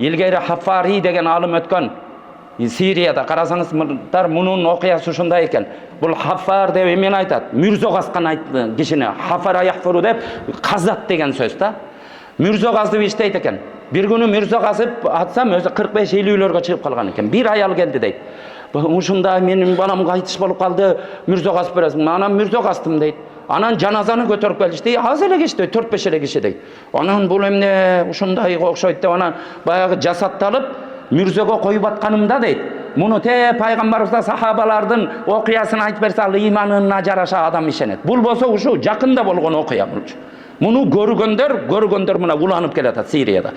Ilgari Haffari деген алым өткен. Сирияда қарасаңыздар, мұның оқиясы ушундай экен. Бұл Хаффар деп емен айтады. Мүрзоғасқан айтты кишине. Хаффар аяқфуру деп қазат деген сөз да. Мүрзоғазды иштейт экен. Bir күні Мүрзоғазып атсам өзі 45-50-лерге шығып қалған екен. Bir аял келді дейді. Ушунда менің балам қайтыш болып қалды. Мүрзоғазып бересің. Анам Мүрзоғастым дейді. Анан жаназаны көтөрүп келишти. Аз эле киши, 4-5 эле киши дейт. Анан бул эмне ушундайга окшойт деп анан баягы жасатталып Мүрзөгө коюп атканымда дейт. Муну пайгамбарыбызга сахабалардын окуясын айтып берсе, ал иманына жараша адам ишенет. Бул болсо ушу жакында болгон окуя бул. Муну көргөндөр мына уланып келатат Сирияда.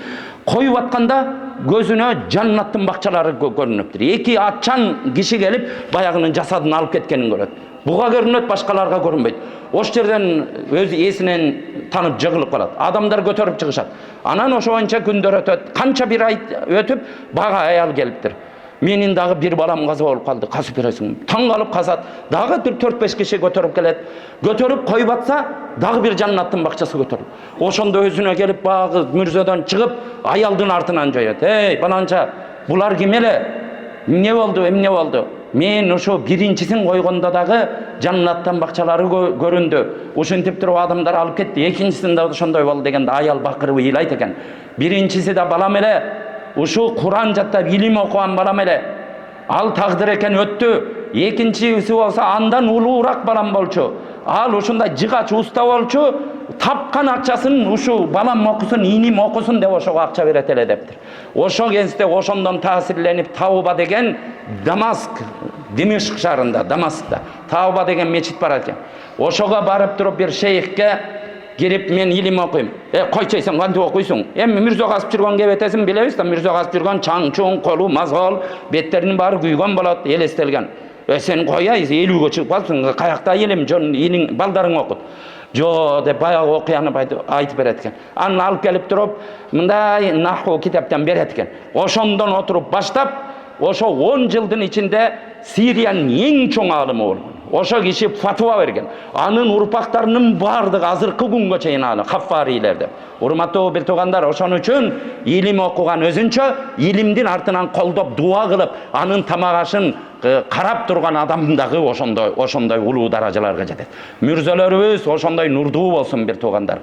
Коюп атканда көзүнө жаннаттын бакчалары көрүнөптүр. Эки атчан киши келип баягынын жасадын алып кеткенин көрөт. Буга көрүнөт, башкаларга көрүнбөйт. Ош жерден өз эсинен танып жыгылып калат. Адамдар көтөрүп чыгышат. Анан ошо боюнча күндөр өтөт. Канча бир ай өтүп, бага аял келиптир. Менин дагы бир балам каза болуп калды. Касып бересиң. Таң калып казат. Дагы 4-5 киши көтөрүп келет. Көтөрүп коюп атса, дагы бир жаннаттын бакчасы көтөрүп. Ошондо өзүнө келип багы мүрзөдөн чыгып, аялдын артынан жоёт. Эй, баланча, булар ким эле? Эмне болду? Эмне болду? Мен ошо биринчисин койгондо дагы жаннаттан бакчалары көрүндү. Ошентип туруп адамдар алып кетти. Экинчисинде ошондой болду дегенде аял бакырып ыйлайт экен. Биринчиси да балам эле, ушу Куран жаттап илим окуган балам эле. Ал тагдыр экен өттү. Экинчиси болсо андан улуураак балам болчу. Ал ушундай жыгач уста болчу. Тапкан акчасын ушу балам окусун, иним окусун деп ошого акча берет эле дептир. Ошо кезде ошондон таасирленип Тауба деген Димишк шаарында, Дамаскта Тауба деген мечит бар экен. Ошого барып туруп бир шейхке кирип мен илим окуйм. Койчу сен кантип окуйсуң? Эми Мүрзөғазып жүргөн кебетесин билебиз да, Мүрзөғазып жүргөн чаң-чуң, колу мазгал, беттеринин баары күйгөн болот, элестелген. Сен кояйсың, 50-гө чыгып калсың, каякта илим, жон иниң балдарың окут. Жо деп баягы окуяны айтып берет экен. Аны алып келип туруп, мындай наху китаптан берет экен. Ошондон отуруп баштап, ошо 10 жылдын ичинде Сириянын эң чоң алымы болгон. Ошо киши фатва берген. Анын урпактарынын бардыгы азыркы күнгө чейин аны Хаффарилер деп. Урматтуу бир туугандар, ошон үчүн илим окуган өзүнчө, илимдин артынан колдоп дуа кылып, анын тамагашын карап турган адам дагы ошондой улуу даражаларга жетет. Мүрзөлөрүбүз ошондой нурдуу болсун бир туугандар.